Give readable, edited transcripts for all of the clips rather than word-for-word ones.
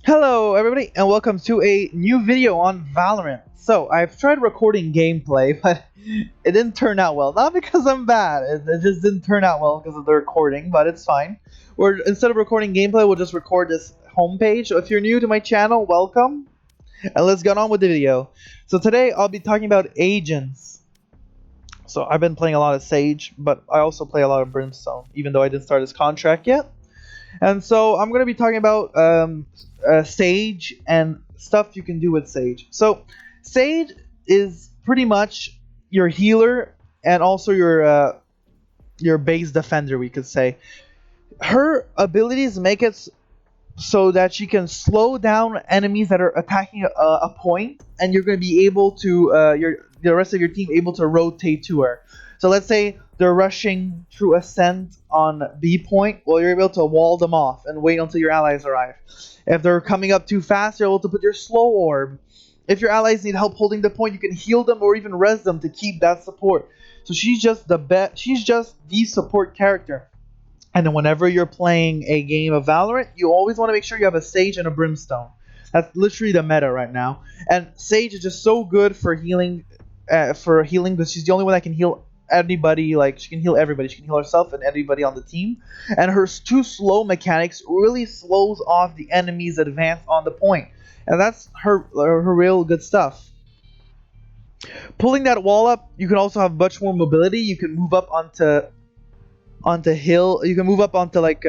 Hello everybody and welcome to a new video on Valorant. So I've tried recording gameplay but it didn't turn out well. Not because I'm bad, it just didn't turn out well because of the recording, but it's fine. Instead of recording gameplay, we'll just record this homepage. So if you're new to my channel, welcome. And let's get on with the video. So today I'll be talking about agents. So I've been playing a lot of Sage, but I also play a lot of Brimstone, even though I didn't start his contract yet. And so I'm going to be talking about Sage and stuff you can do with Sage. So Sage is pretty much your healer and also your base defender, we could say. Her abilities make it so that she can slow down enemies that are attacking a point, and you're going to be able to the rest of your team able to rotate to her. So let's say they're rushing through Ascent on B point, well, you're able to wall them off and wait until your allies arrive. If they're coming up too fast, you're able to put your slow orb. If your allies need help holding the point, you can heal them or even res them to keep that support. So she's just the support character. And then whenever you're playing a game of Valorant, you always want to make sure you have a Sage and a Brimstone. That's literally the meta right now. And Sage is just so good for healing, because she's the only one that can heal anybody. Like, she can heal everybody. She can heal herself and everybody on the team. And her two slow mechanics really slows off the enemy's advance on the point. And that's her real good stuff. Pulling that wall up, you can also have much more mobility. You can move up onto hill. You can move up onto like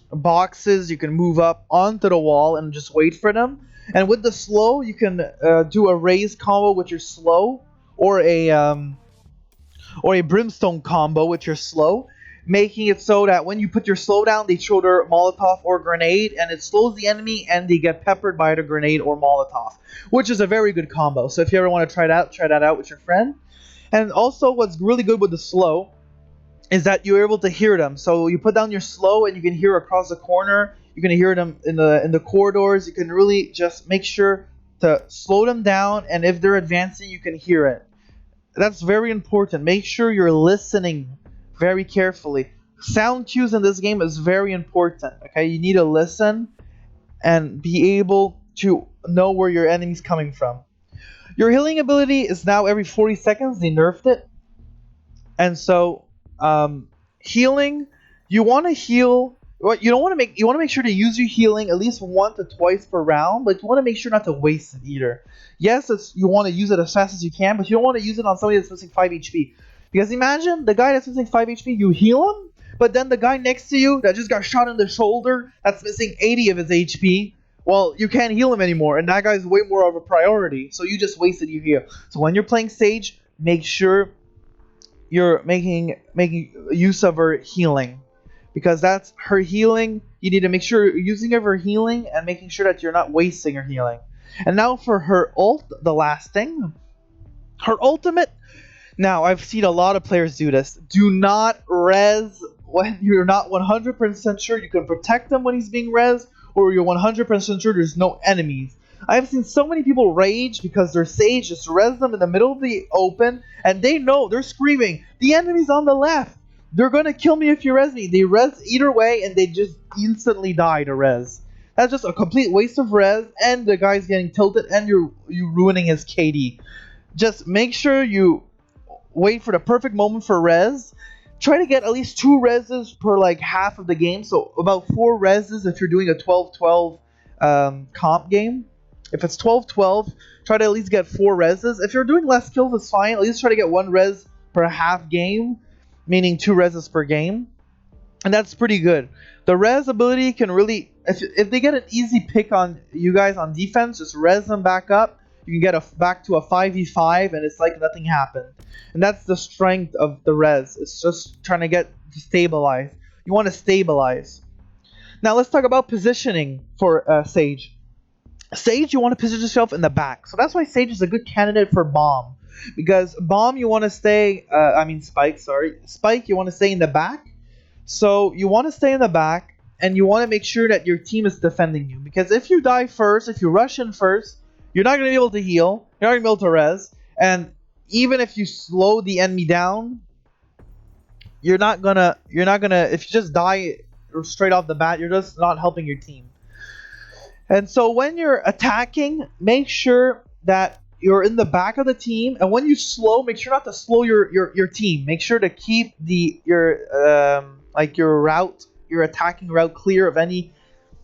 boxes. You can move up onto the wall and just wait for them. And with the slow, you can do a raise combo with your slow, or a Brimstone combo with your slow, making it so that when you put your slow down, they throw their Molotov or grenade, and it slows the enemy, and they get peppered by the grenade or Molotov, which is a very good combo. So if you ever want to try that out with your friend. And also, what's really good with the slow is that you're able to hear them. So you put down your slow, and you can hear across the corner. You can hear them in the corridors. You can really just make sure to slow them down, and if they're advancing, you can hear it. That's very important. Make sure you're listening very carefully. Sound cues in this game is very important. Okay, you need to listen and be able to know where your enemy's coming from. Your healing ability is now every 40 seconds. They nerfed it, and so healing. You want to heal. You want to make sure to use your healing at least once or twice per round, but you want to make sure not to waste it either. Yes, you want to use it as fast as you can, but you don't want to use it on somebody that's missing 5 HP. Because imagine the guy that's missing 5 HP, you heal him, but then the guy next to you that just got shot in the shoulder, that's missing 80 of his HP, well, you can't heal him anymore, and that guy's way more of a priority, so you just wasted your heal. So when you're playing Sage, make sure you're making use of her healing. Because that's her healing. You need to make sure you're using of her healing and making sure that you're not wasting her healing. And now for her ult, the last thing. Her ultimate. Now, I've seen a lot of players do this. Do not res when you're not 100% sure you can protect him when he's being res, or you're 100% sure there's no enemies. I've seen so many people rage because their Sage just res them in the middle of the open, and they know, they're screaming, the enemy's on the left. They're going to kill me if you res me. They res either way, and they just instantly die to res. That's just a complete waste of res, and the guy's getting tilted, and you're ruining his KD. Just make sure you wait for the perfect moment for res. Try to get at least 2 reses per like half of the game. So about 4 reses if you're doing a 12-12 comp game. If it's 12-12, try to at least get 4 reses. If you're doing less kills, it's fine. At least try to get 1 res per half game, meaning 2 reses per game. And that's pretty good. The res ability can really, if they get an easy pick on you guys on defense, just res them back up. You can get back to a 5v5, and it's like nothing happened. And that's the strength of the res. It's just trying to get to stabilize. You want to stabilize. Now let's talk about positioning for Sage. Sage, you want to position yourself in the back. So that's why Sage is a good candidate for bomb. Because bomb, you want to stay, Spike, sorry. Spike, you want to stay in the back. So you want to stay in the back, and you want to make sure that your team is defending you. Because if you die first, if you rush in first, you're not going to be able to heal. You're not going to be able to res. And even if you slow the enemy down, you're not gonna, if you just die straight off the bat, you're just not helping your team. And so when you're attacking, make sure that you're in the back of the team, and when you slow, make sure not to slow your team. Make sure to keep your route, your attacking route, clear of any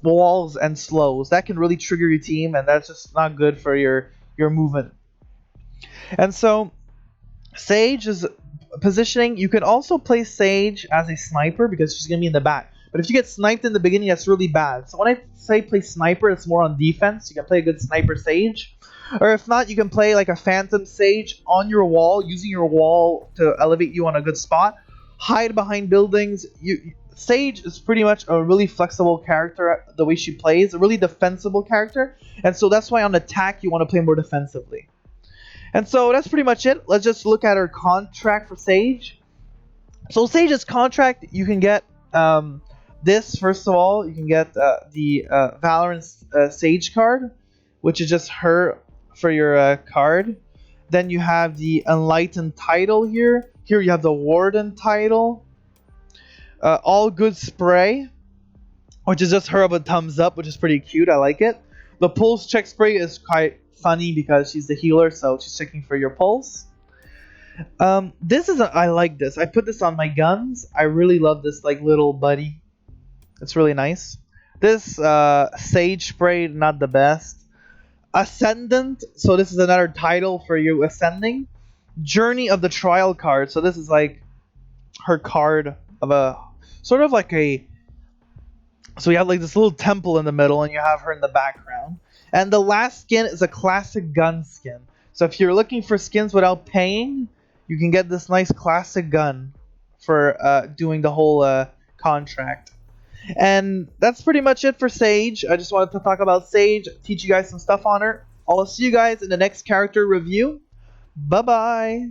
walls and slows. That can really trigger your team, and that's just not good for your movement. And so Sage is positioning. You can also play Sage as a sniper because she's gonna be in the back. But if you get sniped in the beginning, that's really bad. So when I say play sniper, it's more on defense. You can play a good sniper Sage. Or if not, you can play like a phantom Sage on your wall, using your wall to elevate you on a good spot. Hide behind buildings. Sage is pretty much a really flexible character the way she plays, a really defensible character. And so that's why on attack, you want to play more defensively. And so that's pretty much it. Let's just look at her contract for Sage. So Sage's contract, you can get this, first of all. You can get the Valorant Sage card, which is just her for your card. Then you have the Enlightened title here. Here you have the Warden title. All Good spray, which is just her with a thumbs up, which is pretty cute. I like it. The Pulse check spray is quite funny because she's the healer, so she's checking for your pulse. I like this. I put this on my guns. I really love this like little buddy. It's really nice. This Sage spray, not the best. Ascendant, so this is another title for you ascending. Journey of the Trial card, so this is like her card of a sort of like a, so you have like this little temple in the middle and you have her in the background. And the last skin is a classic gun skin. So if you're looking for skins without paying, you can get this nice classic gun for doing the whole contract. And that's pretty much it for Sage. I just wanted to talk about Sage, teach you guys some stuff on her. I'll see you guys in the next character review. Bye-bye.